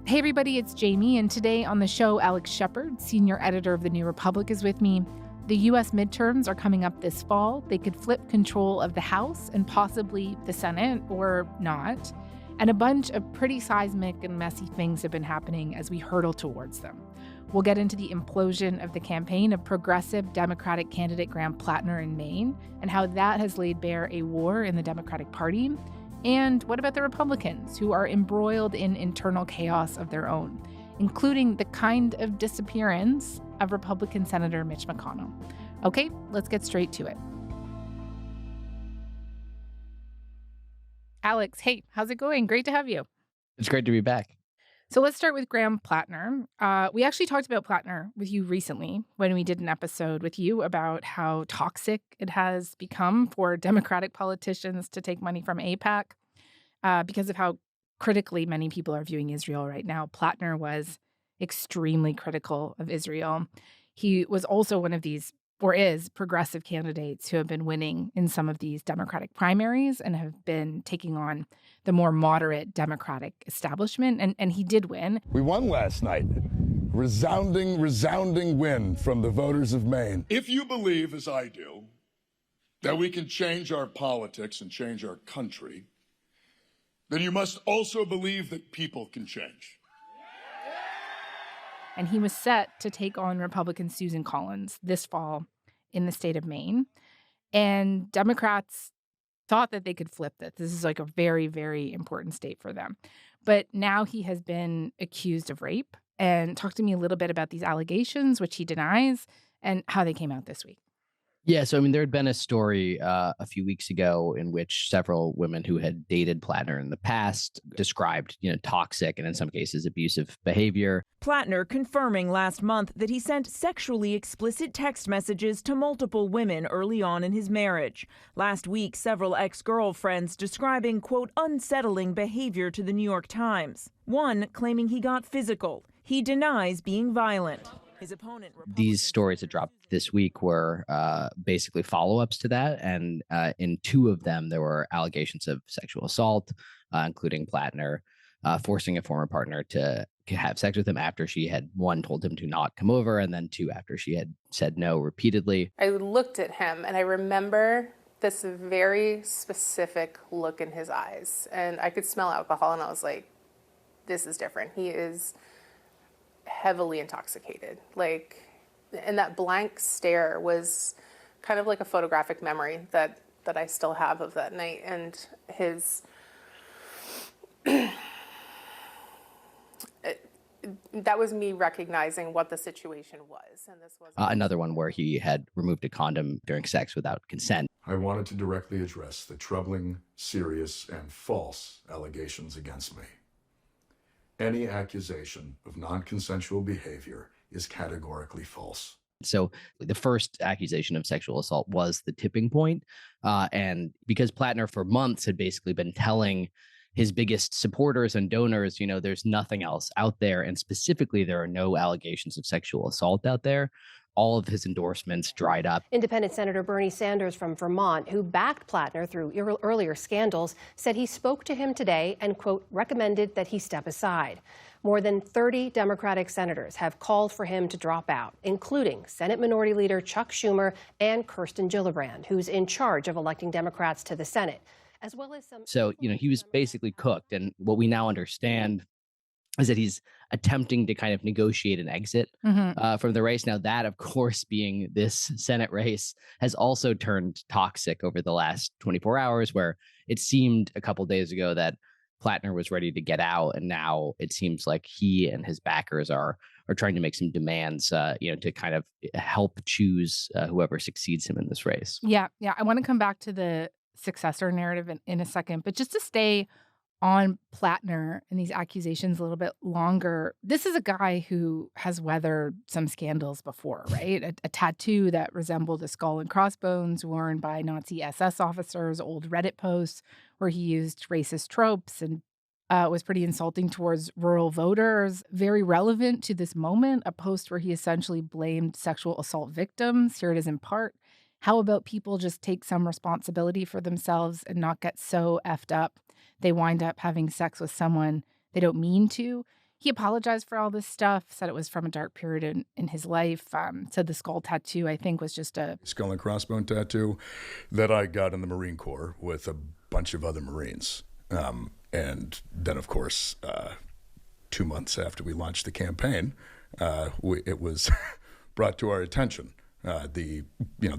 Hey everybody, it's Jamie, and today on the show, Alex Shepard, senior editor of The New Republic, is with me. The U.S. midterms are coming up this fall. They could flip control of the House and possibly the Senate, or not. And a bunch of pretty seismic and messy things have been happening as we hurtle towards them. We'll get into the implosion of the campaign of progressive Democratic candidate Graham Platner in Maine and how that has laid bare a war in the Democratic Party. And what about the Republicans, who are embroiled in internal chaos of their own, including the kind of disappearance of Republican Senator Mitch McConnell? Okay, let's get straight to it. Alex, hey, how's it going? Great to have you. It's great to be back. So let's start with Graham Platner. We actually talked about Platner with you recently when we did an episode with you about how toxic it has become for Democratic politicians to take money from AIPAC because of how critically many people are viewing Israel right now. Platner was extremely critical of Israel. He was also one of these, or is, progressive candidates who have been winning in some of these Democratic primaries and have been taking on the more moderate Democratic establishment. And he did win. We won last night. Resounding win from the voters of Maine. If you believe, as I do, that we can change our politics and change our country, then you must also believe that people can change. And he was set to take on Republican Susan Collins this fall in the state of Maine. And Democrats thought that they could flip this. This is like a very, very important state for them. But now he has been accused of rape. And talk to me a little bit about these allegations, which he denies, and how they came out this week. Yeah, so there had been a story a few weeks ago in which several women who had dated Platner in the past described, toxic and in some cases abusive behavior. Platner confirming last month that he sent sexually explicit text messages to multiple women early on in his marriage. Last week, several ex-girlfriends describing, quote, unsettling behavior to the New York Times. One claiming he got physical. He denies being violent. His opponent, these stories that dropped this week were basically follow-ups to that. And in two of them, there were allegations of sexual assault, including Platner forcing a former partner to have sex with him after she had, one, told him to not come over, and then two, after she had said no repeatedly. I looked at him and I remember this very specific look in his eyes. And I could smell alcohol and I was like, this is different. He is heavily intoxicated. And that blank stare was kind of like a photographic memory that I still have of that night. And his that was me recognizing what the situation was. And this was another one where he had removed a condom during sex without consent. I wanted to directly address the troubling, serious, and false allegations against me. Any accusation of non-consensual behavior is categorically false. So the first accusation of sexual assault was the tipping point. And because Platner for months had basically been telling his biggest supporters and donors, there's nothing else out there. And specifically, there are no allegations of sexual assault out there. All of his endorsements dried up. Independent Senator Bernie Sanders from Vermont, who backed Platner through earlier scandals, said he spoke to him today and, quote, recommended that he step aside. More than 30 Democratic senators have called for him to drop out, including Senate Minority Leader Chuck Schumer and Kirsten Gillibrand, who's in charge of electing Democrats to the Senate, as well as some. So, he was basically cooked. And what we now understand is that he's attempting to kind of negotiate an exit from the race. Now, that, of course, being this Senate race, has also turned toxic over the last 24 hours, where it seemed a couple days ago that Platner was ready to get out. And now it seems like he and his backers are trying to make some demands, to kind of help choose whoever succeeds him in this race. Yeah. I want to come back to the successor narrative in a second, but just to stay on Platner and these accusations a little bit longer. This is a guy who has weathered some scandals before, right? A tattoo that resembled a skull and crossbones worn by Nazi SS officers, old Reddit posts where he used racist tropes and was pretty insulting towards rural voters. Very relevant to this moment, a post where he essentially blamed sexual assault victims. Here it is in part. How about people just take some responsibility for themselves and not get so effed up they wind up having sex with someone they don't mean to? He apologized for all this stuff, said it was from a dark period in his life, said the skull tattoo, I think, was just a skull and crossbone tattoo that I got in the Marine Corps with a bunch of other Marines. And then, of course, 2 months after we launched the campaign, it was brought to our attention, the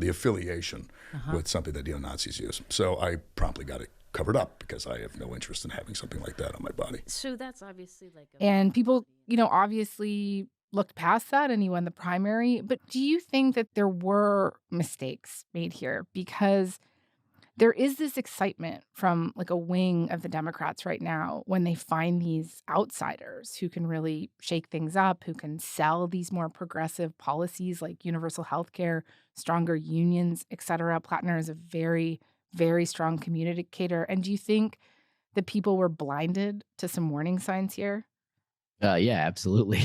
affiliation with something that neo-Nazis use. So I promptly got it covered up because I have no interest in having something like that on my body. So that's obviously like And people, obviously looked past that and he won the primary. But do you think that there were mistakes made here? Because there is this excitement from like a wing of the Democrats right now when they find these outsiders who can really shake things up, who can sell these more progressive policies like universal health care, stronger unions, et cetera. Platner is a very, very strong communicator. And do you think that people were blinded to some warning signs here? Yeah, absolutely.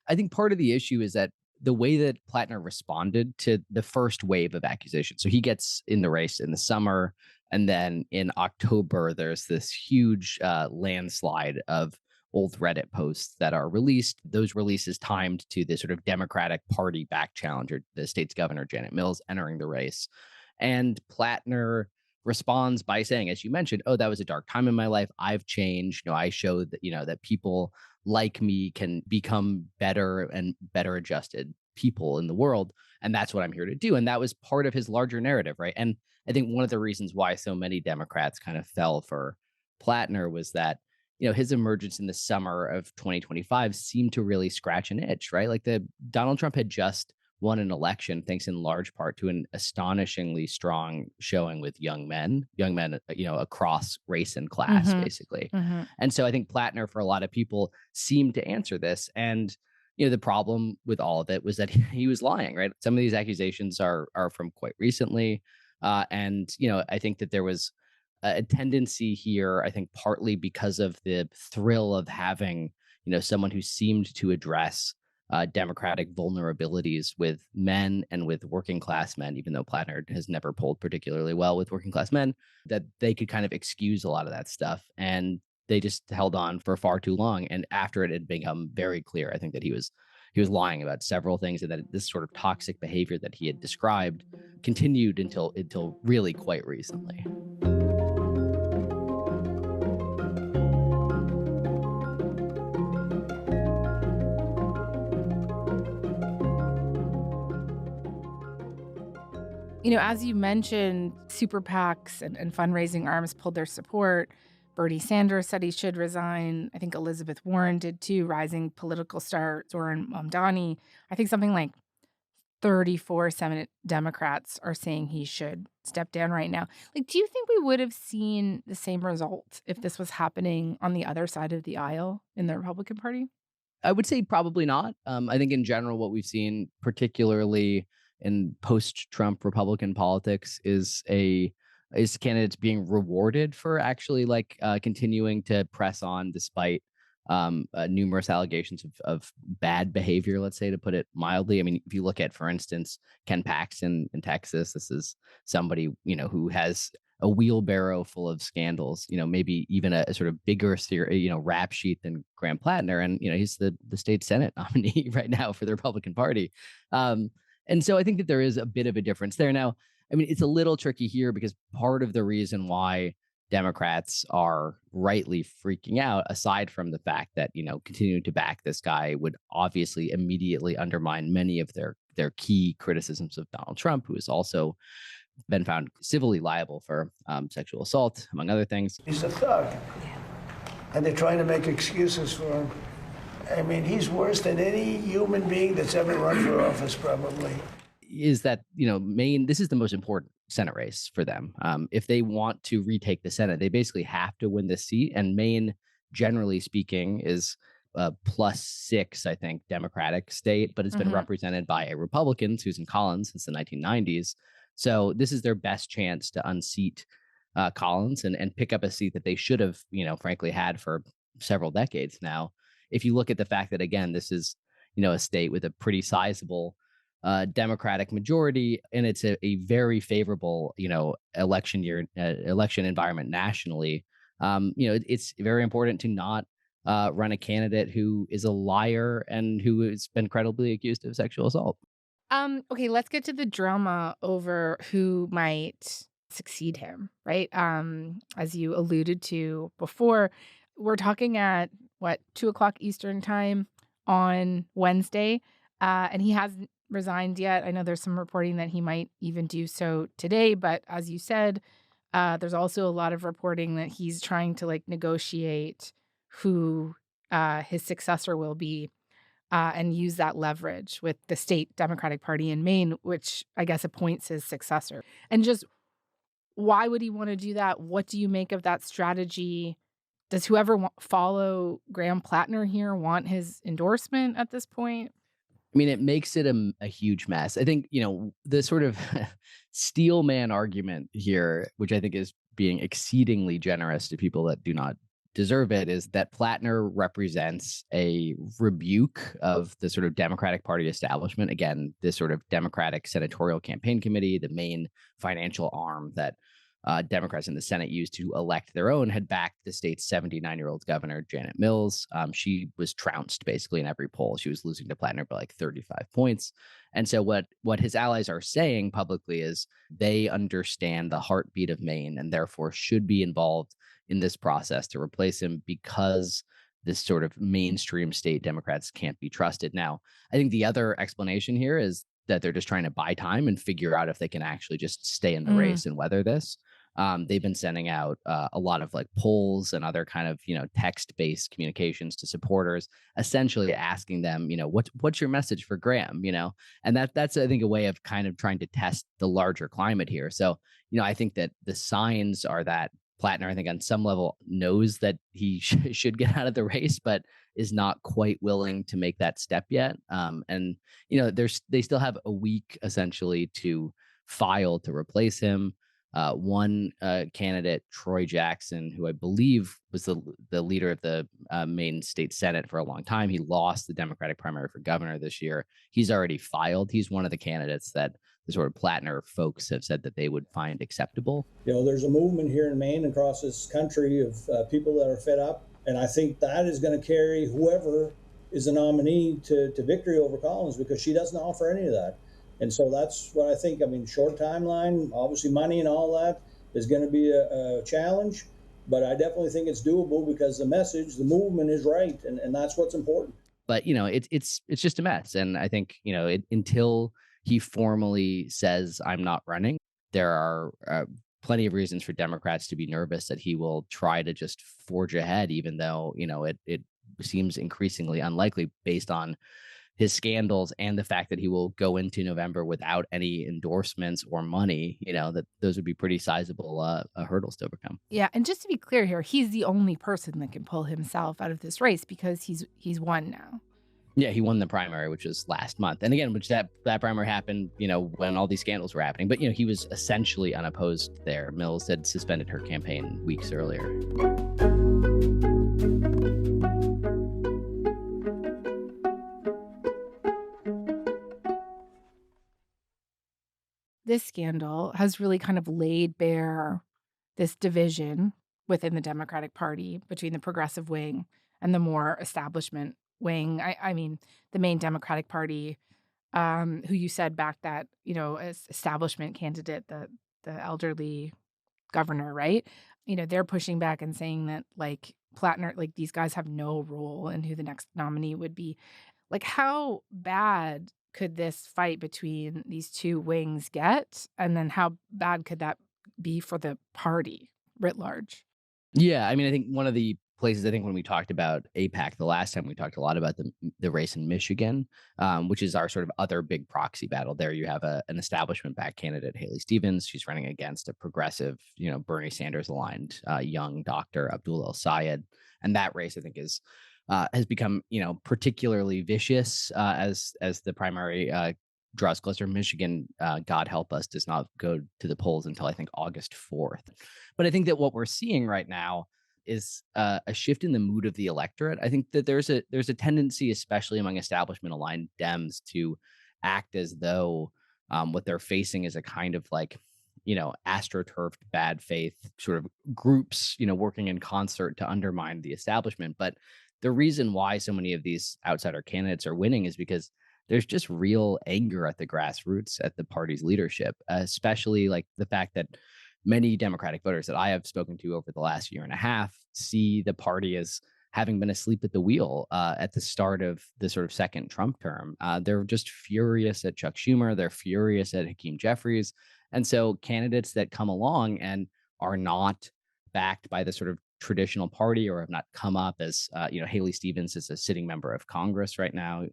I think part of the issue is that the way that Platner responded to the first wave of accusations. So he gets in the race in the summer, and then in October, there's this huge landslide of old Reddit posts that are released. Those releases timed to the sort of Democratic Party back challenger, the state's governor, Janet Mills, entering the race. And Platner responds by saying, as you mentioned, oh, that was a dark time in my life. I've changed. I showed that, that people like me can become better and better adjusted people in the world. And that's what I'm here to do. And that was part of his larger narrative, right? And I think one of the reasons why so many Democrats kind of fell for Platner was that, his emergence in the summer of 2025 seemed to really scratch an itch, right? Like Donald Trump had just won an election thanks in large part to an astonishingly strong showing with young men, across race and class, basically. And so I think Platner, for a lot of people, seemed to answer this. And, the problem with all of it was that he was lying, right? Some of these accusations are from quite recently. And, I think that there was a tendency here, I think partly because of the thrill of having, someone who seemed to address Democratic vulnerabilities with men and with working class men, even though Platner has never polled particularly well with working class men, that they could kind of excuse a lot of that stuff. And they just held on for far too long. And after it had become very clear, I think that he was lying about several things, and that this sort of toxic behavior that he had described continued until really quite recently. As you mentioned, super PACs and fundraising arms pulled their support. Bernie Sanders said he should resign. I think Elizabeth Warren did too. Rising political star Zoran Mamdani. I think something like 34 Senate Democrats are saying he should step down right now. Like, do you think we would have seen the same result if this was happening on the other side of the aisle in the Republican Party? I would say probably not. I think in general, what we've seen, particularly in post-Trump Republican politics, is candidates being rewarded for actually continuing to press on despite numerous allegations of bad behavior, let's say, to put it mildly. I mean, if you look at, for instance, Ken Paxton in Texas, this is somebody, who has a wheelbarrow full of scandals, maybe even a sort of bigger, rap sheet than Graham Platner. And, he's the state Senate nominee right now for the Republican Party. And so I think that there is a bit of a difference there. Now, I mean, it's a little tricky here because part of the reason why Democrats are rightly freaking out, aside from the fact that, continuing to back this guy would obviously immediately undermine many of their key criticisms of Donald Trump, who has also been found civilly liable for sexual assault, among other things. He's a thug. And they're trying to make excuses for him. I mean, he's worse than any human being that's ever run for office, probably. Is that, Maine, this is the most important Senate race for them. If they want to retake the Senate, they basically have to win this seat. And Maine, generally speaking, is a +6, I think, Democratic state, but it's been represented by a Republican, Susan Collins, since the 1990s. So this is their best chance to unseat Collins and pick up a seat that they should have, frankly, had for several decades now. If you look at the fact that, again, this is, a state with a pretty sizable Democratic majority, and it's a very favorable, election environment nationally. It's very important to not run a candidate who is a liar and who has been credibly accused of sexual assault. Okay, let's get to the drama over who might succeed him, right? As you alluded to before, we're talking at 2:00 Eastern time on Wednesday, and he hasn't resigned yet. I know there's some reporting that he might even do so today, but as you said, there's also a lot of reporting that he's trying to negotiate who his successor will be. And use that leverage with the state Democratic Party in Maine, which I guess appoints his successor. And just why would he want to do that? What do you make of that strategy? Does whoever follow Graham Platner here want his endorsement at this point? I mean, it makes it a huge mess. I think, the sort of steel man argument here, which I think is being exceedingly generous to people that do not deserve it, is that Platner represents a rebuke of the sort of Democratic Party establishment. Again, this sort of Democratic Senatorial Campaign Committee, the main financial arm that Democrats in the Senate used to elect their own, had backed the state's 79-year-old governor, Janet Mills. She was trounced basically in every poll. She was losing to Platner by 35 points. And so what his allies are saying publicly is they understand the heartbeat of Maine and therefore should be involved in this process to replace him because this sort of mainstream state Democrats can't be trusted. Now, I think the other explanation here is that they're just trying to buy time and figure out if they can actually just stay in the race and weather this. They've been sending out a lot of polls and other kind of, text-based communications to supporters, essentially asking them, what's your message for Graham, and that's, I think, a way of kind of trying to test the larger climate here. So, I think that the signs are that Platner, I think on some level knows that he should get out of the race, but is not quite willing to make that step yet. And, they still have a week essentially to file to replace him. One candidate, Troy Jackson, who I believe was the leader of the Maine State Senate for a long time. He lost the Democratic primary for governor this year. He's already filed. He's one of the candidates that the sort of Platner folks have said that they would find acceptable. There's a movement here in Maine, across this country, of people that are fed up. And I think that is going to carry whoever is the nominee to victory over Collins, because she doesn't offer any of that. And so that's what I think. I mean, short timeline, obviously money and all that is going to be a challenge, but I definitely think it's doable because the message, the movement is right. And that's what's important. But, it's just a mess. And I think, until he formally says, I'm not running, there are plenty of reasons for Democrats to be nervous that he will try to just forge ahead, even though, it seems increasingly unlikely based on his scandals and the fact that he will go into November without any endorsements or money, that those would be pretty sizable hurdles to overcome. Yeah. And just to be clear here, he's the only person that can pull himself out of this race because he's won now. Yeah, he won the primary, which was last month. And again, which that primary happened, when all these scandals were happening. But, he was essentially unopposed there. Mills had suspended her campaign weeks earlier. This scandal has really kind of laid bare this division within the Democratic Party between the progressive wing and the more establishment wing. I mean, the main Democratic Party, who you said backed that, as establishment candidate, the elderly governor, right? They're pushing back and saying that Platner, these guys have no role in who the next nominee would be. How bad could this fight between these two wings get? And then how bad could that be for the party writ large? Yeah, I mean, I think one of the places, I think when we talked about AIPAC the last time, we talked a lot about the race in Michigan, which is our sort of other big proxy battle. There you have an establishment-backed candidate, Haley Stevens. She's running against a progressive, Bernie Sanders-aligned young doctor, Abdul El-Sayed. And that race, I think, has become, particularly vicious as the primary draws closer. Michigan, God help us, does not go to the polls until I think August 4th. But I think that what we're seeing right now is a shift in the mood of the electorate. I think that there's a tendency, especially among establishment-aligned Dems, to act as though what they're facing is a kind of astroturfed bad faith sort of groups, working in concert to undermine the establishment. But the reason why so many of these outsider candidates are winning is because there's just real anger at the grassroots at the party's leadership, especially like the fact that many Democratic voters that I have spoken to over the last year and a half see the party as having been asleep at the wheel at the start of the sort of second Trump term. They're just furious at Chuck Schumer. They're furious at Hakeem Jeffries. And so candidates that come along and are not backed by the sort of traditional party or have not come up as, Haley Stevens is a sitting member of Congress right now.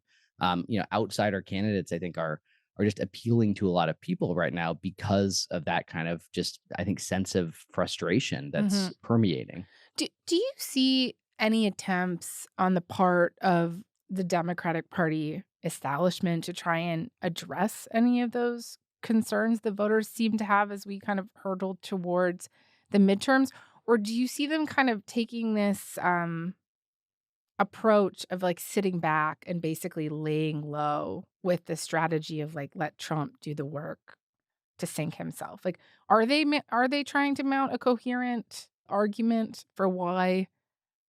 Outsider candidates, I think, are just appealing to a lot of people right now because of that kind of just, I think, sense of frustration that's permeating. Do you see any attempts on the part of the Democratic Party establishment to try and address any of those concerns the voters seem to have as we kind of hurtle towards the midterms? Or do you see them kind of taking this approach of like sitting back and basically laying low with the strategy of like, let Trump do the work to sink himself? Like, are they trying to mount a coherent argument for why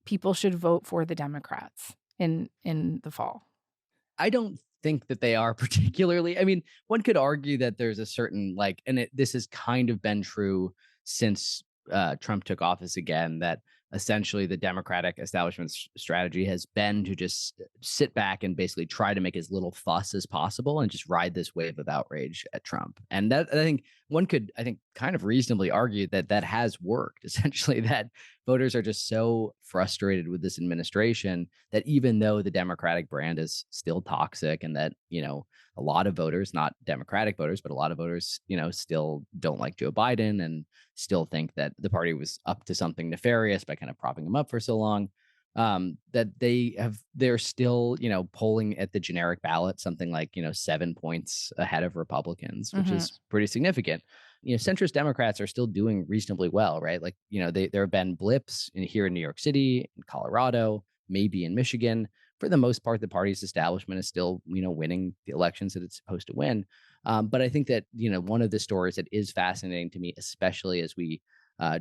people should vote for the Democrats in the fall? I don't think that they are particularly. I mean, one could argue that there's a certain this has kind of been true since Trump took office again, that essentially the Democratic establishment's strategy has been to just sit back and basically try to make as little fuss as possible and just ride this wave of outrage at Trump. And that, I think one could, kind of reasonably argue that that has worked. Essentially, that voters are just so frustrated with this administration that even though the Democratic brand is still toxic and that, a lot of voters, not Democratic voters, but a lot of voters, still don't like Joe Biden and still think that the party was up to something nefarious by kind of propping him up for so long, that they're still, polling at the generic ballot, something like, 7 points ahead of Republicans, which is pretty significant. Centrist Democrats are still doing reasonably well, right? Like, there have been blips here in New York City, in Colorado, maybe in Michigan. For the most part, the party's establishment is still, winning the elections that it's supposed to win. But I think that, one of the stories that is fascinating to me, especially as we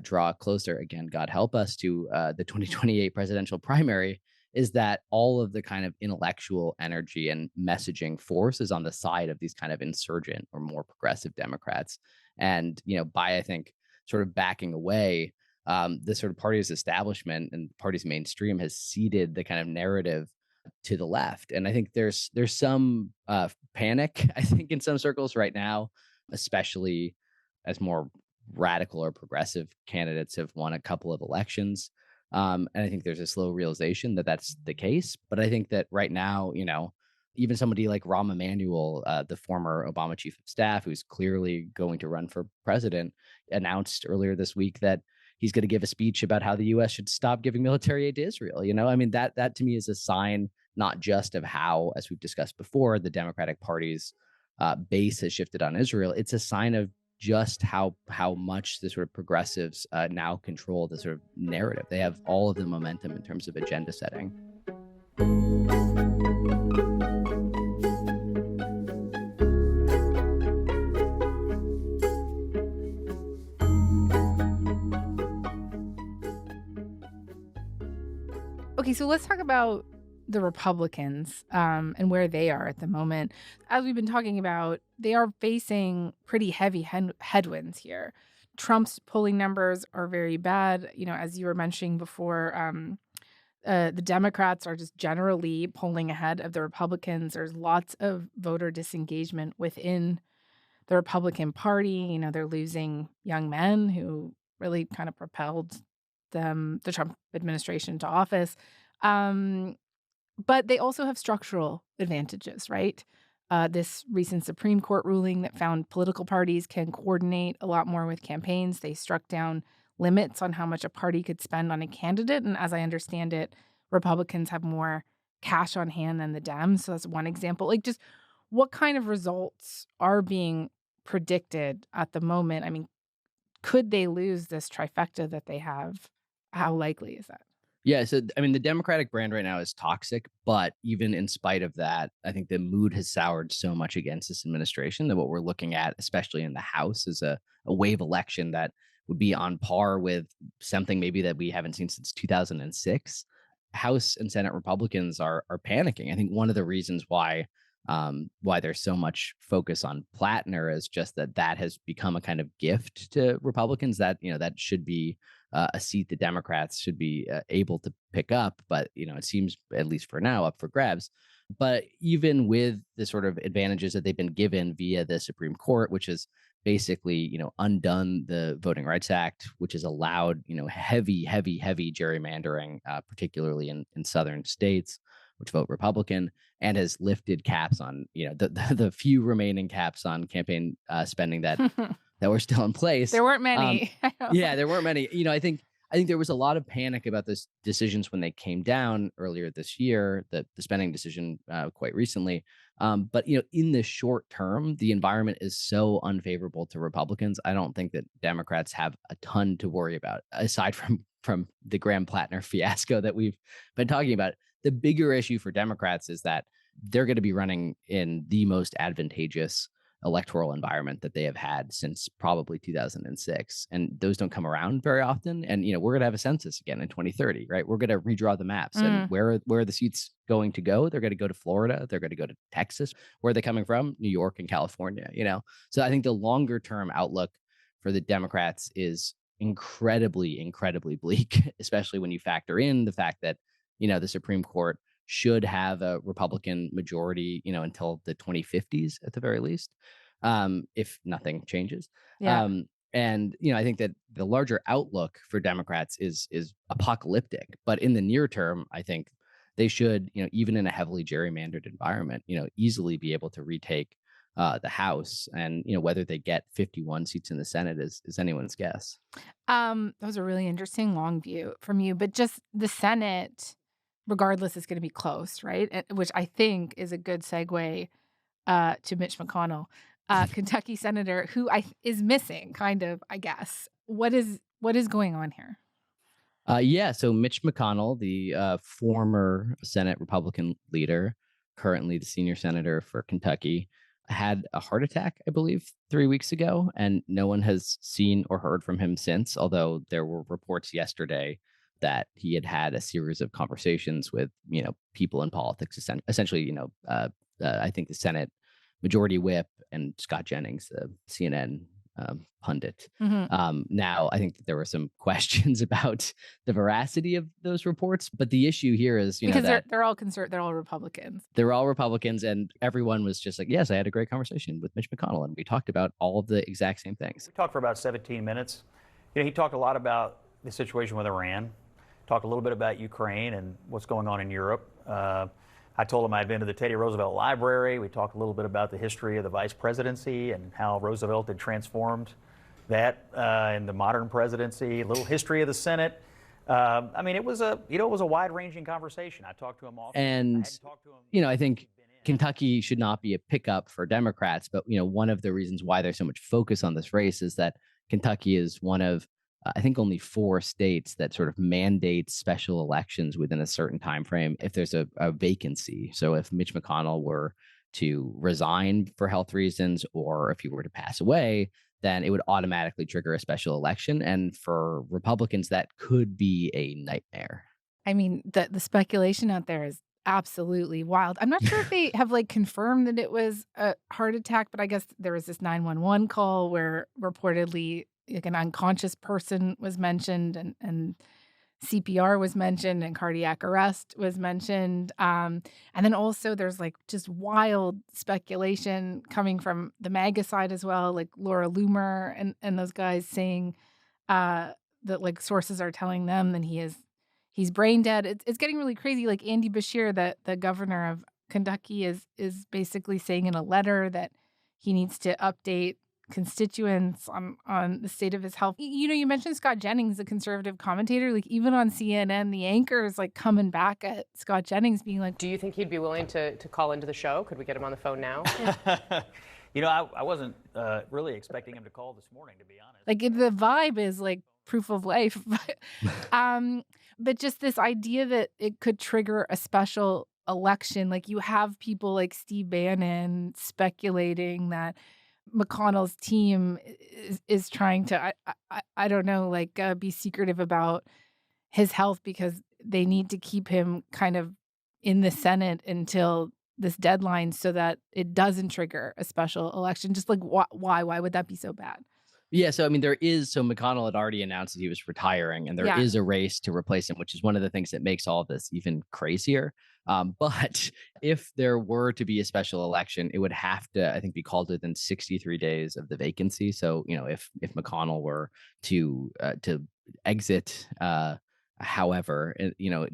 draw closer, again, God help us, to the 2028 presidential primary, is that all of the kind of intellectual energy and messaging force is on the side of these kind of insurgent or more progressive Democrats. And, by, I think, sort of backing away, the sort of party's establishment and party's mainstream has ceded the kind of narrative to the left. And I think there's some panic, I think, in some circles right now, especially as more radical or progressive candidates have won a couple of elections. And I think there's a slow realization that that's the case. But I think that right now, even somebody like Rahm Emanuel, the former Obama chief of staff, who's clearly going to run for president, announced earlier this week that he's going to give a speech about how the U.S. should stop giving military aid to Israel. That to me is a sign not just of how, as we've discussed before, the Democratic Party's base has shifted on Israel. It's a sign of just how much the sort of progressives now control the sort of narrative. They have all of the momentum in terms of agenda setting. Okay, so let's talk about the Republicans and where they are at the moment. As we've been talking about, they are facing pretty heavy headwinds here. Trump's polling numbers are very bad. As you were mentioning before, the Democrats are just generally polling ahead of the Republicans. There's lots of voter disengagement within the Republican Party. They're losing young men who really kind of propelled the Trump administration to office. But they also have structural advantages, right? This recent Supreme Court ruling that found political parties can coordinate a lot more with campaigns. They struck down limits on how much a party could spend on a candidate. And as I understand it, Republicans have more cash on hand than the Dems. So that's one example. Like, just what kind of results are being predicted at the moment? I mean, could they lose this trifecta that they have? How likely is that? Yeah, so the Democratic brand right now is toxic, but even in spite of that, I think the mood has soured so much against this administration that what we're looking at, especially in the House, is a wave election that would be on par with something maybe that we haven't seen since 2006. House and Senate Republicans are panicking. I think one of the reasons why there's so much focus on Platner is just that has become a kind of gift to Republicans, that that should be a seat the Democrats should be able to pick up, but it seems, at least for now, up for grabs. But even with the sort of advantages that they've been given via the Supreme Court, which has basically undone the Voting Rights Act, which has allowed heavy gerrymandering, particularly in southern states which vote Republican, and has lifted caps on the few remaining caps on campaign spending that were still in place. There weren't many. Yeah, there weren't many. I think there was a lot of panic about those decisions when they came down earlier this year, the spending decision quite recently. But in the short term, the environment is so unfavorable to Republicans. I don't think that Democrats have a ton to worry about, aside from the Graham Platner fiasco that we've been talking about. The bigger issue for Democrats is that they're going to be running in the most advantageous electoral environment that they have had since probably 2006. And those don't come around very often. And, we're going to have a census again in 2030, right? We're going to redraw the maps. And where are the seats going to go? They're going to go to Florida. They're going to go to Texas. Where are they coming from? New York and California, So I think the longer term outlook for the Democrats is incredibly bleak, especially when you factor in the fact that the Supreme Court should have a Republican majority, until the 2050s at the very least, if nothing changes. Yeah. And I think that the larger outlook for Democrats is apocalyptic. But in the near term, I think they should, even in a heavily gerrymandered environment, easily be able to retake the House. And whether they get 51 seats in the Senate is anyone's guess. That was a really interesting long view from you. But just the Senate, regardless, is going to be close, right? Which I think is a good segue to Mitch McConnell, Kentucky senator, who is missing, kind of, I guess. What is going on here? So Mitch McConnell, the former Senate Republican leader, currently the senior senator for Kentucky, had a heart attack, I believe, 3 weeks ago, and no one has seen or heard from him since, although there were reports yesterday that he had a series of conversations with, people in politics, essentially, I think the Senate Majority Whip and Scott Jennings, the CNN pundit. Now, I think that there were some questions about the veracity of those reports, but the issue here is, because they're all they're all Republicans. They're all Republicans, and everyone was just like, yes, I had a great conversation with Mitch McConnell, and we talked about all of the exact same things. We talked for about 17 minutes. He talked a lot about the situation with Iran, talked a little bit about Ukraine and what's going on in Europe. I told him I'd been to the Teddy Roosevelt Library. We talked a little bit about the history of the vice presidency and how Roosevelt had transformed that in the modern presidency, a little history of the Senate. It was a wide-ranging conversation. I talked to him often. And, I think Kentucky should not be a pickup for Democrats, but, one of the reasons why there's so much focus on this race is that Kentucky is one of, I think, only 4 states that sort of mandate special elections within a certain time frame if there's a vacancy. So if Mitch McConnell were to resign for health reasons, or if he were to pass away, then it would automatically trigger a special election. And for Republicans, that could be a nightmare. I mean, the speculation out there is absolutely wild. I'm not sure if they have confirmed that it was a heart attack, but I guess there was this 911 call where reportedly an unconscious person was mentioned, and CPR was mentioned, and cardiac arrest was mentioned. And then also there's just wild speculation coming from the MAGA side as well, like Laura Loomer and those guys saying that sources are telling them that he's brain dead. It's getting really crazy. Like Andy Beshear, the governor of Kentucky, is basically saying in a letter that he needs to update constituents on the state of his health. You mentioned Scott Jennings, the conservative commentator. Even on CNN, the anchor is coming back at Scott Jennings, being like, "Do you think he'd be willing to call into the show? Could we get him on the phone now?" I wasn't really expecting him to call this morning, to be honest. The vibe is proof of life, but just this idea that it could trigger a special election. You have people like Steve Bannon speculating that McConnell's team is trying to, I don't know, be secretive about his health because they need to keep him kind of in the Senate until this deadline so that it doesn't trigger a special election. Just like why would that be so bad? Yeah, so I mean, so McConnell had already announced that he was retiring, and there is a race to replace him, which is one of the things that makes all of this even crazier. But if there were to be a special election, it would have to, I think, be called within 63 days of the vacancy. So, if McConnell were to exit, however,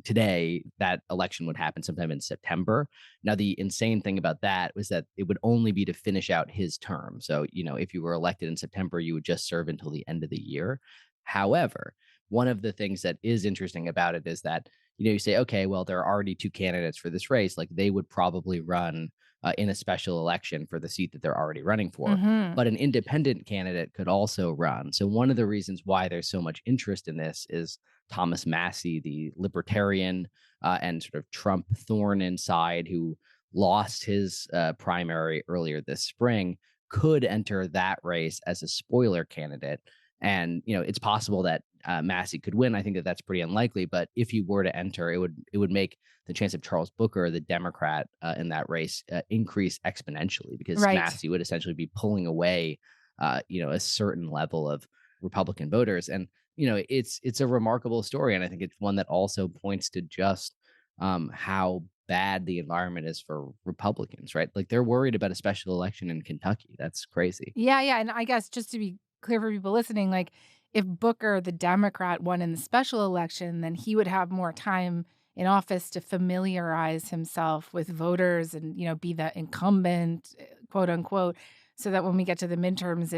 today that election would happen sometime in September. Now, the insane thing about that was that it would only be to finish out his term. So, if you were elected in September, you would just serve until the end of the year. However, one of the things that is interesting about it is that, you say, okay, well, there are already two candidates for this race. Like they would probably run in a special election for the seat that they're already running for. But an independent candidate could also run. So one of the reasons why there's so much interest in this is Thomas Massie, the libertarian and sort of Trump thorn inside, who lost his primary earlier this spring, could enter that race as a spoiler candidate. And, it's possible that Massie could win. I think that that's pretty unlikely. But if he were to enter, it would make the chance of Charles Booker, the Democrat in that race, increase exponentially, because Massie would essentially be pulling away, a certain level of Republican voters. And, it's a remarkable story. And I think it's one that also points to just how bad the environment is for Republicans, right? Like they're worried about a special election in Kentucky. That's crazy. Yeah. And I guess just to be clear for people listening, like if Booker, the Democrat, won in the special election, then he would have more time in office to familiarize himself with voters and, be the incumbent, quote unquote, so that when we get to the midterms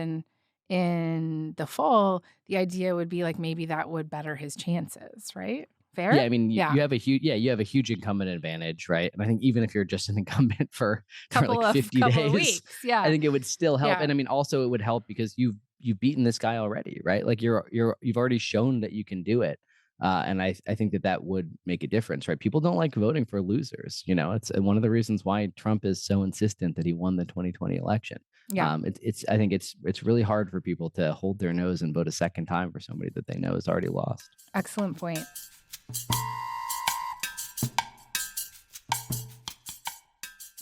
in the fall, the idea would be like maybe that would better his chances, right? Fair? Yeah, I mean, you have a huge incumbent advantage, right? And I think even if you're just an incumbent for like 50 days, weeks, I think it would still help. And I mean, also it would help because you've beaten this guy already, right? Like you've already shown that you can do it. And I think that would make a difference, right? People don't like voting for losers. It's one of the reasons why Trump is so insistent that he won the 2020 election. Yeah. I think it's really hard for people to hold their nose and vote a second time for somebody that they know has already lost. Excellent point.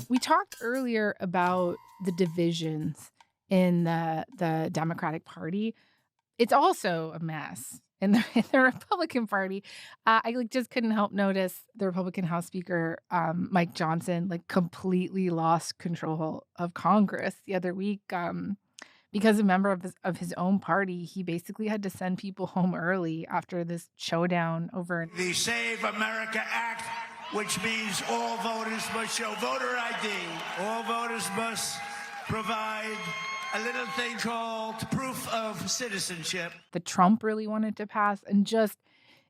We talked earlier about the divisions in the Democratic Party. It's also a mess in the Republican Party. I just couldn't help notice the Republican House Speaker, Mike Johnson, completely lost control of Congress the other week. Because a member of his own party, he basically had to send people home early after this showdown over the Save America Act, which means all voters must show voter ID. All voters must provide a little thing called proof of citizenship. that Trump really wanted to pass, and just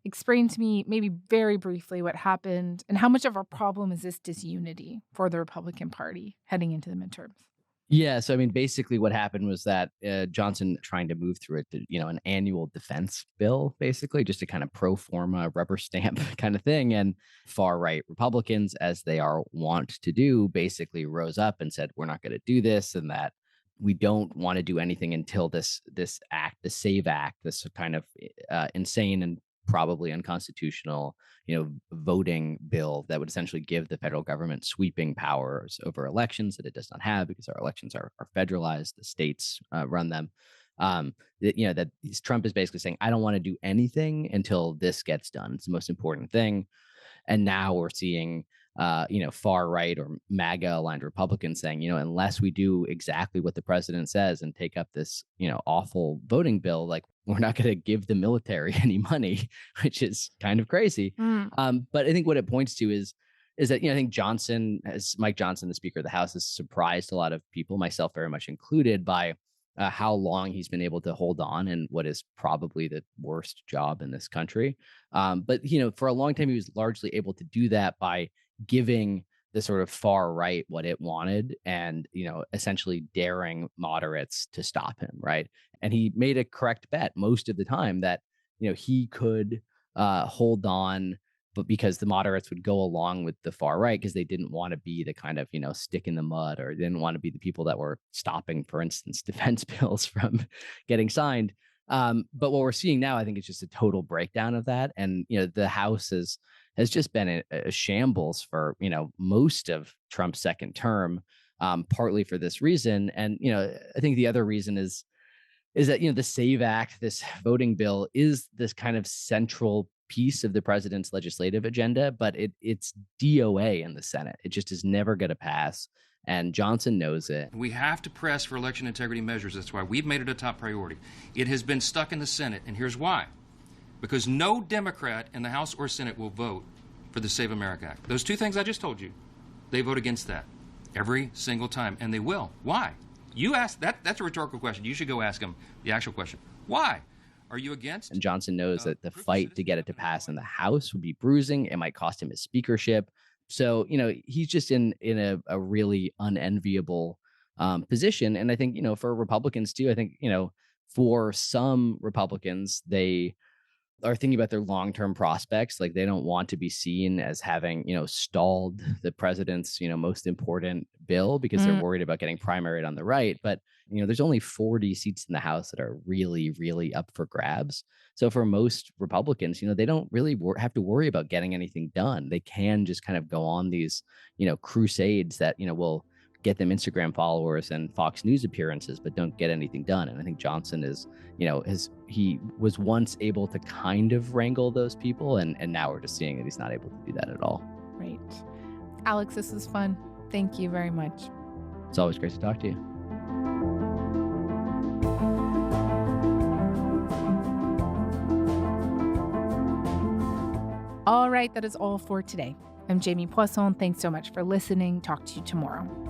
explain to me maybe very briefly what happened and how much of a problem is this disunity for the Republican Party heading into the midterms? Yeah, so I mean, basically what happened was that Johnson trying to move through it, an annual defense bill, basically just a kind of pro forma rubber stamp kind of thing. And far right Republicans, as they are wont to do, basically rose up and said, we're not going to do this, and that we don't want to do anything until this act, the SAVE Act, this kind of insane and probably unconstitutional, voting bill that would essentially give the federal government sweeping powers over elections that it does not have, because our elections are federalized. The states run them. That Trump is basically saying, I don't want to do anything until this gets done. It's the most important thing. And now we're seeing, far right or MAGA aligned Republicans saying, unless we do exactly what the president says and take up this, awful voting bill, like we're not going to give the military any money, which is kind of crazy. But I think what it points to is that, I think Mike Johnson, the Speaker of the House, has surprised a lot of people, myself very much included, by how long he's been able to hold on in what is probably the worst job in this country. But, for a long time, he was largely able to do that by giving the sort of far right what it wanted and, essentially daring moderates to stop him. Right. And he made a correct bet most of the time that, he could hold on, but because the moderates would go along with the far right because they didn't want to be the kind of, stick in the mud, or didn't want to be the people that were stopping, for instance, defense bills from getting signed. But what we're seeing now, I think, is just a total breakdown of that. And, the House has just been a shambles for, most of Trump's second term, partly for this reason. And, I think the other reason is that, the SAVE Act, this voting bill, is this kind of central piece of the president's legislative agenda, but it's DOA in the Senate. It just is never going to pass. And Johnson knows it. We have to press for election integrity measures. That's why we've made it a top priority. It has been stuck in the Senate, and here's why. Because no Democrat in the House or Senate will vote for the Save America Act. Those two things I just told you, they vote against that every single time, and they will. Why? You ask that. That's a rhetorical question. You should go ask them the actual question. Why? Are you against? And Johnson knows that the fight to get it to pass in the House would be bruising. It might cost him his speakership. So, he's just in a really unenviable position. And I think, for Republicans too, I think, for some Republicans, they are thinking about their long-term prospects. Like, they don't want to be seen as having, stalled the president's, most important bill because they're worried about getting primaried on the right. But, there's only 40 seats in the House that are really, really up for grabs. So for most Republicans, they don't really have to worry about getting anything done. They can just kind of go on these, crusades that, will get them Instagram followers and Fox News appearances, but don't get anything done. And I think Johnson is, he was once able to kind of wrangle those people. And now we're just seeing that he's not able to do that at all. Right. Alex, this was fun. Thank you very much. It's always great to talk to you. All right, that is all for today. I'm Jamie Poisson. Thanks so much for listening. Talk to you tomorrow.